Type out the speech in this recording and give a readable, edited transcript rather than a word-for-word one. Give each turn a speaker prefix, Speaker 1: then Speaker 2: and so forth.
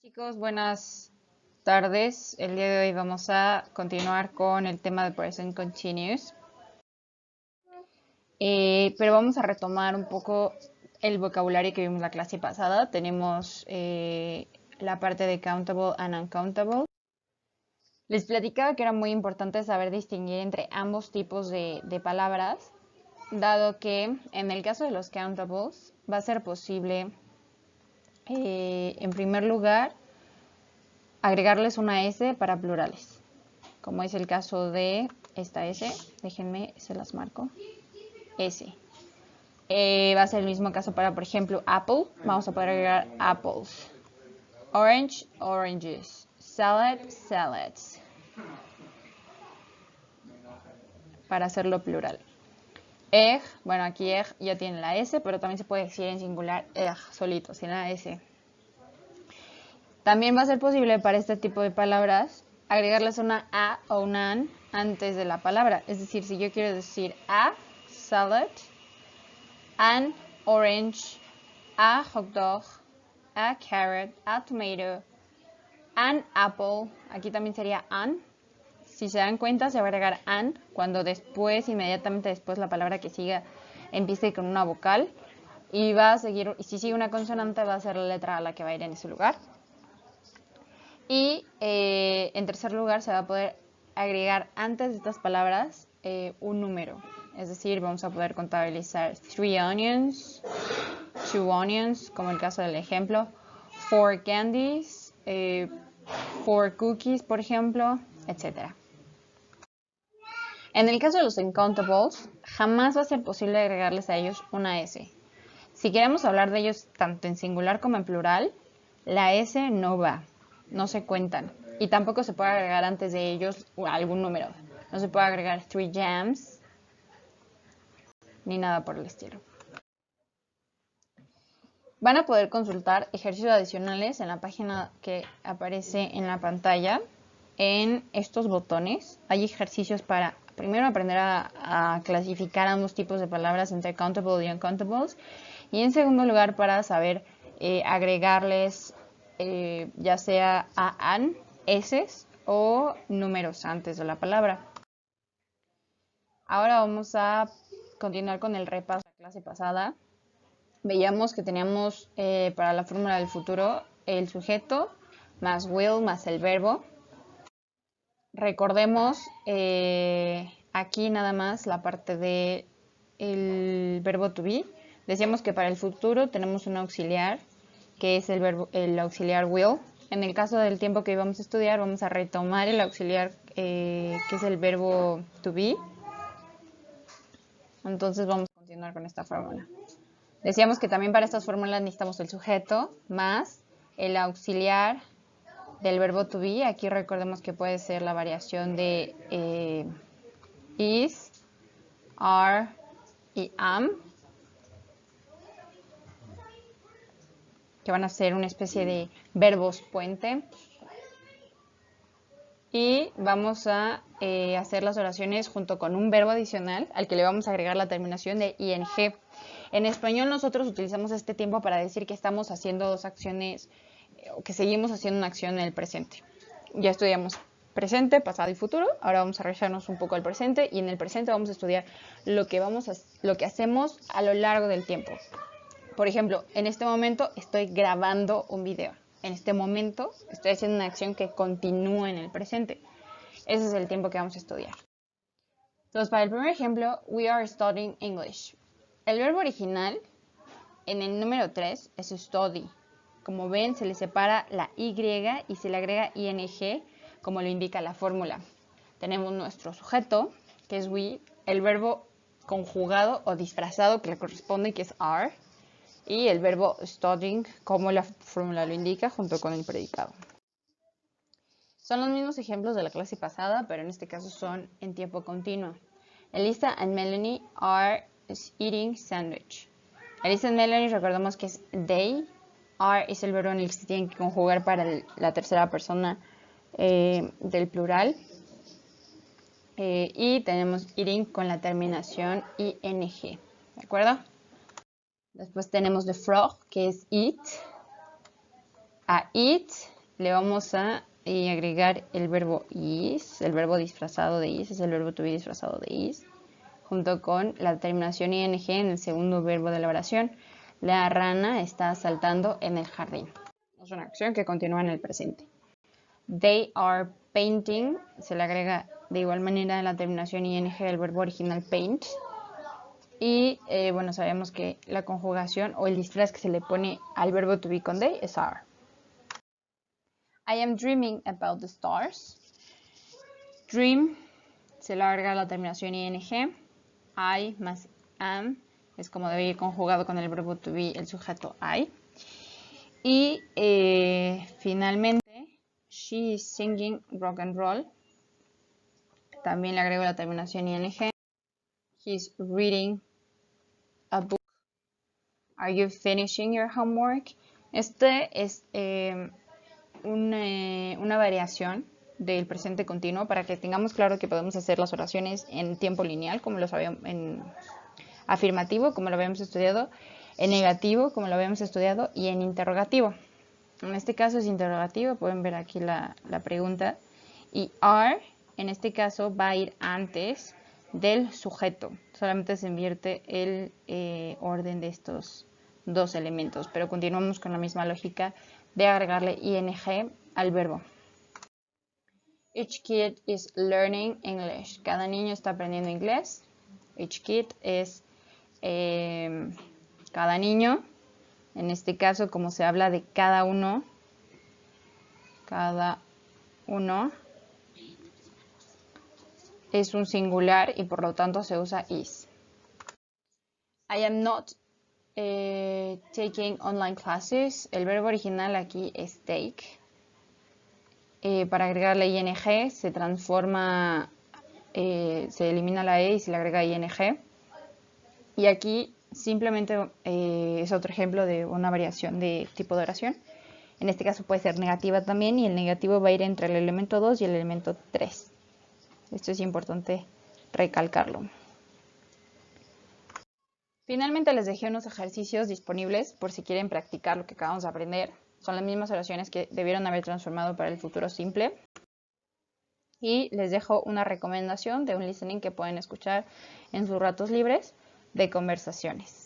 Speaker 1: Chicos, buenas tardes. El día de hoy vamos a continuar con el tema de Present Continuous. Pero vamos a retomar un poco el vocabulario que vimos la clase pasada. Tenemos la parte de countable and uncountable. Les platicaba que era muy importante saber distinguir entre ambos tipos de palabras, dado que en el caso de los countables va a ser posible, en primer lugar, agregarles una S para plurales, como es el caso de esta S. Déjenme, se las marco. S. Va a ser el mismo caso para, por ejemplo, Apple. Vamos a poder agregar apples. Orange, oranges. Salad, salads. Para hacerlo plural. Egg, bueno, aquí egg ya tiene la S, pero también se puede decir en singular egg, solito, sin la S. También va a ser posible para este tipo de palabras agregarles una A o una AN antes de la palabra. Es decir, si yo quiero decir a salad, an orange, a hot dog, a carrot, a tomato, an apple, aquí también sería an. Si se dan cuenta, se va a agregar an cuando después, inmediatamente después, la palabra que siga empiece con una vocal. Y va a seguir, y si sigue una consonante, va a ser la letra a la que va a ir en ese lugar. Y en tercer lugar se va a poder agregar antes de estas palabras un número. Es decir, vamos a poder contabilizar 3 onions, 2 onions, como el caso del ejemplo, 4 candies, 4 cookies, por ejemplo, etc. En el caso de los uncountables, jamás va a ser posible agregarles a ellos una S. Si queremos hablar de ellos tanto en singular como en plural, la S no va. No se cuentan. Y tampoco se puede agregar antes de ellos algún número. No se puede agregar 3 jams, ni nada por el estilo. Van a poder consultar ejercicios adicionales en la página que aparece en la pantalla. En estos botones hay ejercicios para, primero, aprender a clasificar ambos tipos de palabras entre countable y uncountables. Y en segundo lugar, para saber agregarles ya sea a an, s o números antes de la palabra. Ahora vamos a continuar con el repaso de la clase pasada. Veíamos que teníamos para la fórmula del futuro el sujeto más will más el verbo. Recordemos aquí nada más la parte de el verbo to be. Decíamos que para el futuro tenemos un auxiliar que es el auxiliar will. En el caso del tiempo que íbamos a estudiar, vamos a retomar el auxiliar que es el verbo to be. Entonces vamos a continuar con esta fórmula. Decíamos que también para estas fórmulas necesitamos el sujeto más el auxiliar del verbo to be. Aquí recordemos que puede ser la variación de is, are y am, que van a ser una especie de verbos puente. Y vamos a hacer las oraciones junto con un verbo adicional al que le vamos a agregar la terminación de ing. En español nosotros utilizamos este tiempo para decir que estamos haciendo dos acciones o que seguimos haciendo una acción en el presente. Ya estudiamos presente, pasado y futuro. Ahora vamos a regresarnos un poco al presente y en el presente vamos a estudiar lo que hacemos a lo largo del tiempo. Por ejemplo, en este momento estoy grabando un video. En este momento estoy haciendo una acción que continúa en el presente. Ese es el tiempo que vamos a estudiar. Entonces, para el primer ejemplo, we are studying English. El verbo original en el número 3 es study. Como ven, se le separa la Y y se le agrega ing, como lo indica la fórmula. Tenemos nuestro sujeto, que es we, el verbo conjugado o disfrazado que le corresponde, que es are, y el verbo studying, como la fórmula lo indica, junto con el predicado. Son los mismos ejemplos de la clase pasada, pero en este caso son en tiempo continuo. Elisa and Melanie are eating sandwich. Elisa and Melanie, recordemos que es they. Are es el verbo en el que se tienen que conjugar para la tercera persona del plural. Y tenemos eating con la terminación ing. ¿De acuerdo? Después tenemos the frog, que es eat. A eat le vamos a agregar el verbo is, el verbo disfrazado de is, es el verbo to be disfrazado de is, junto con la terminación ing en el segundo verbo de la oración. La rana está saltando en el jardín. Es una acción que continúa en el presente. They are painting, se le agrega de igual manera la terminación ing del verbo original paint. Y bueno, sabemos que la conjugación o el disfraz que se le pone al verbo to be con they es are. I am dreaming about the stars. Dream, se le agrega la terminación ing. I más am es como debe ir conjugado con el verbo to be, el sujeto I. Y finalmente, she is singing rock and roll. También le agrego la terminación ing. He's reading a book. Are you finishing your homework? Este es una variación del presente continuo para que tengamos claro que podemos hacer las oraciones en tiempo lineal, como lo sabíamos, en afirmativo, como lo habíamos estudiado, en negativo, como lo habíamos estudiado, y en interrogativo. En este caso es interrogativo, pueden ver aquí la pregunta. Y are, en este caso, va a ir antes del sujeto. Solamente se invierte el orden de estos dos elementos, pero continuamos con la misma lógica de agregarle ing al verbo. Each kid is learning English. Cada niño está aprendiendo inglés. Each kid es cada niño. En este caso, como se habla de cada uno es un singular y por lo tanto se usa is. I am not taking online classes. El verbo original aquí es take. Para agregarle ing se transforma, se elimina la e y se le agrega ing. Y aquí simplemente es otro ejemplo de una variación de tipo de oración. En este caso puede ser negativa también y el negativo va a ir entre el elemento 2 y el elemento 3. Esto es importante recalcarlo. Finalmente les dejé unos ejercicios disponibles por si quieren practicar lo que acabamos de aprender. Son las mismas oraciones que debieron haber transformado para el futuro simple. Y les dejo una recomendación de un listening que pueden escuchar en sus ratos libres de conversaciones.